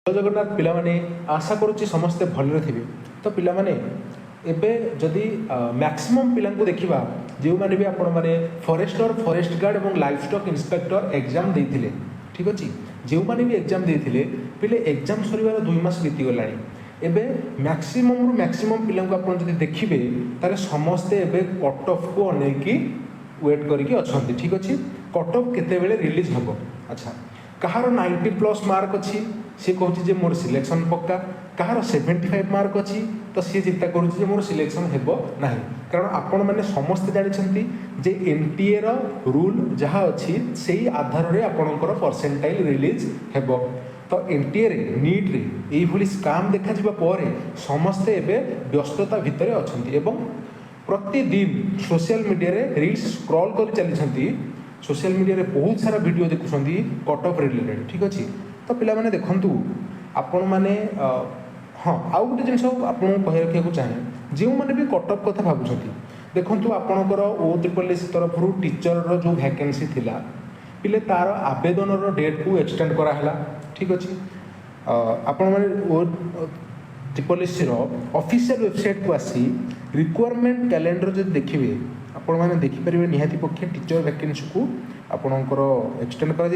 जगन्नाथ पिला माने आशा करुच्ची समस्ते भलरे थे। तो पिला माने एबे जदि मैक्सिमम पिला देखा जो मैंने भी आपण मैंने फॉरेस्टर फॉरेस्ट गार्ड और लाइवस्टॉक इंस्पेक्टर एग्जाम देते ठीक अच्छे जो मैंने भी एग्जाम देते पिले एग्जाम सर 2 मास बीतीगला एबे मैक्सिमम पिला आप देखिए तारे समस्ते एबे कट ऑफ को अनेकी वेट करके अच्छा ठीक अच्छे कट ऑफ केते बेले रिलीज हम। अच्छा कहार 90+ मार्क अच्छी सी कहूँ मोर सिलेक्शन पक्का कहार 75 मार्क अच्छी तो सी चिंता करुँच मोर सिलेक्शन हेब ना कारण आपण मैंने समस्ते जानते जे एनटीए रूल जहाँ अच्छी से आधार में आपणकर परसेंटाइल रिलीज हेब। तो एनटीए नीट रे यही स्काम देखा समस्ते एवं व्यस्तता भितर अच्छा प्रतिदिन सोशल मीडिया रे रील्स स्क्रॉल कर चली सोशल मीडिया रे बहुत सारा वीडियो देखुं कट ऑफ रिलेटेड ठीक अच्छे। तो पिला माने देखंतु आपण माने हाँ आउ गोटे जिन आपको कही रखा चाहे जो मैंने भी कट ऑफ कथा भावुं देखंतु आपणकर OSSC तरफ टीचर जो वैकेंसी थिला पिले तार आवेदन डेट को एक्सटेंड कराला ठीक अच्छे। आपण माने OSSC ऑफिशियल वेबसाइट को आसी रिक्वायरमेंट कैलेंडर जो देखिए आपण मैंने देखिपारे निहाती पक्षे टीचर वैकेंसी को आपणकर एक्सटेंड कर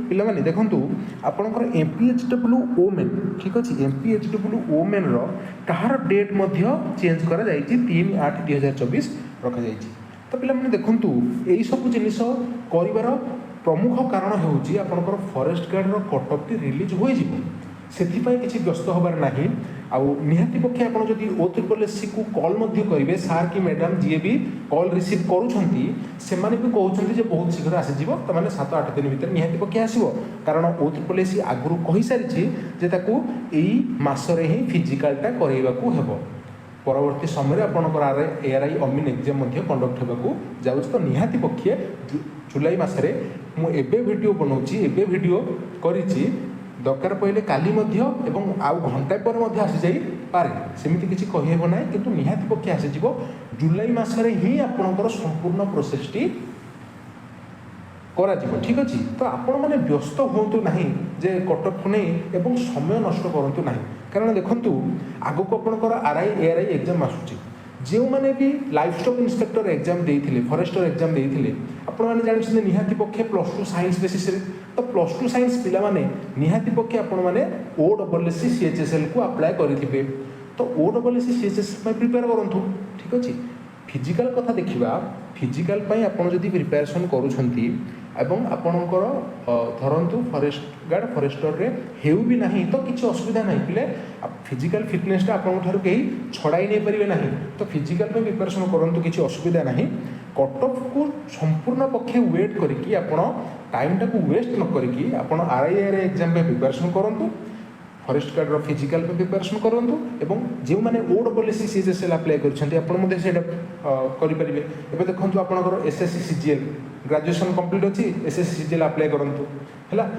पिला माने देखंतु आपणकर MPHW वोमेन ठीक अच्छे MPHW वोमेन कहार डेट चेंज कर 3/8/2024 रखा जाइए। तो पिला माने देखंतु यही सब जिनिस कर प्रमुख कारण होउची आपणकर forest guard cut off release हो से किसी व्यस्त हबार नहीं आउ निहाती पक्षे आप OSSC को कॉल करेंगे सार कि मैडम जी भी कॉल रिसीव करुँच से भी कहते बहुत शीघ्र आसीज तो मैंने 7-8 दिन भर निहाती पक्षे आसो कारण OSSC आगु कही सारी यही मसरे ही फिजिकालटा करवाकू हेब परवर्ती समय आपंकर ARI अमीन एग्जाम कंडक्ट होगा जाऊँ तो निहाती पक्षे जुलाई मसरे मुझे वीडियो बनाऊँगी एवं वीडियो करी दरकार पड़े काली आउ घंटा पर आसी जाई पारे सेमती किसी कहीहेब ना कि निहाती पक्षे आसीज जुलाई मसरे ही आपणकर संपूर्ण प्रोसेसटी करा ठीक अच्छे। तो आपण मैंने व्यस्त हूँ ना जे कटअफ को नहीं एवं समय नष्ट करूँ ना कारण देखूँ आग को आपंकर RI ARI एग्जाम आसूँ जो मैंने भी लाइवस्टॉक इंस्पेक्टर एग्जाम देते फॉरेस्टर एग्जाम देते आपण मैंने जानते निहाती पक्षे +2 साइंस बेसिस तो +2 साइंस पिला माने निहाती पक्षे आपण मैंने OSSC CHSL को अप्लाई करेंगे तो OSSC CHSL प्रिपेयर करूँ ठीक अच्छे। फिजिकल कथा देखा फिजिकल आपड़ जब प्रिपेरेसन करुँच एवं आपणकर धरतु फॉरेस्ट गार्ड फॉरेस्टर रे हेउ भी नहीं तो किसी असुविधा नहीं पिले फिजिकल फिटनेसटा आपन कहीं छड़ाई नहीं पारे ना तो फिजिकल प्रिपेरेसन करूँ किसी असुविधा नहीं कट ऑफ को संपूर्ण पक्षे वेट करके आपण टाइमटा को वेस्ट न करके आपण RI ARI एग्जाम प्रिपेरेसन करूँ फॉरेस्ट गार्ड फिजिकल प्रिपेरेसन करूँ एवं जो मैंने OSSC CHSL अप्लाई करेंगे एवं देखो आपंकर SSC CGL ग्रेजुएशन कंप्लीट अच्छी SSC CGL अप्लाई करूँ है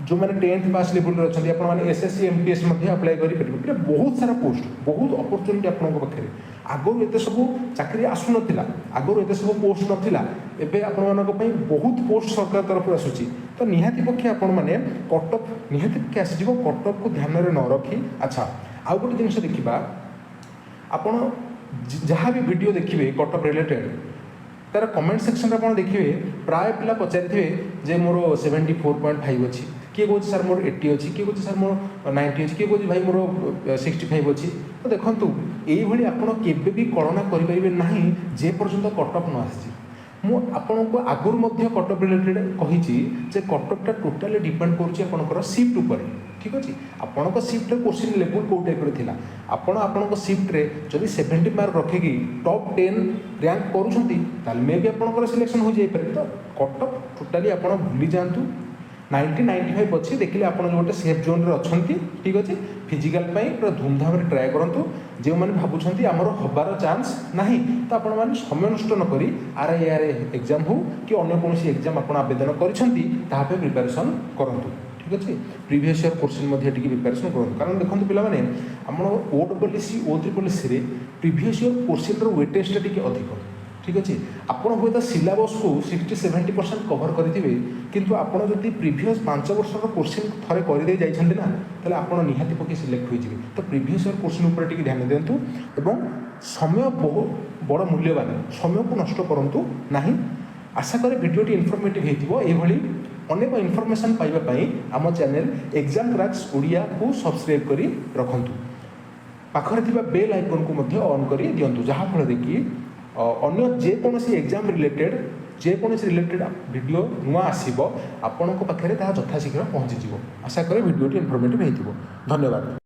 जो मैंने 10th पास लेवल अच्छा आपने SSC MTS अप्लाई करेंगे बहुत सारा पोस्ट बहुत अपॉर्चुनिटी आपंक पाखे आगु एत सब चाकरी आसू ना आगु एत सब पोस्ट नाला एवं आपण बहुत पोस्ट सरकार तरफ आसूँ तो निहाती पक्षे आपण मैंने कट ऑफ निहाती पक्षे आसीज कट ऑफ को ध्यान में न रखी। अच्छा आउ गोटे जिन देखा आपण जहाँ भी वीडियो देखिए कट ऑफ रिलेटेड तार कमेंट सेक्शन आप देखिए प्राय पिला पचारि जे मोर 74.5 अच्छी किए कौन सर मोर 80 अच्छी किए कौन सर मोर 90 अच्छी किए कौन भाई मोर 65 अच्छी तो देखूँ ये आपड़ के कलना करेंगे ना जे पर्यंत कट ऑफ न आसी मुझे आगुरी कट ऑफ रिलेटेड कही कट ऑफटा टोटाली डिपेंड कर शिफ्ट उपर ठीक अच्छे आपण शिफ्ट क्वेश्चन लेवल कौ टाइप थी आपण शिफ्ट्रे जब 70 मार्क रखिकी टॉप 10 रैंक करूँ मे भी आपंकर सिलेक्शन हो जाए तो कट ऑफ टोटाली आप भूली जातु 90-95 अच्छी देखिए आप गोटे सेफ जोन अच्छा ठीक अच्छे फिजिकाल पूरा धूमधाम ट्राए करूँ जो मैंने भावुं आमर हबार चान्स ना तो आपण मैंने समय नष्ट नक RI ARI एग्जाम हो कि अन्य कौन एग्जाम आप आवेदन कर प्रिपेरेसन करूँ ठीक अच्छे। प्रीवियस ईयर क्वेश्चन प्रिपेरेसन करूँ कारण देखो पे आम OSSC OSSC previous year question वेटेजटा अधिक ठीक अच्छे आपड़ हे तो सिलेबस को 60-70% कवर करेंगे किंतु आपड़ जब प्रीवियस 5 वर्ष क्वेश्चन थे करदे जाइए ना ताले आप निहाती पक्के सिलेक्ट हो तो प्रीवियस ईयर क्वेश्चन उपर ध्यान दिंतु एवं समय बहुत बड़ मूल्यवान समय को नष्ट करूँ ना। आशा करें भिडियोटी इनफॉर्मेटिव होती अनेक इनफॉरमेशन पाइबापी आम चैनल एग्जाम क्रैक्स ओडिया को सब्सक्राइब करी रखंतु पाखरे थिबा बेल आइकन को ऑन करी दियंतु जहाँफल कि अन्य जेकोसी एग्जाम रिलेटेड जेकोसी रिलेटेड वीडियो नुआ आसीबो आपनक पाखरे ताहा यथाशीघ्र पहुँची आशा करें भिडियोटी इनफॉर्मेटिव होती। धन्यवाद।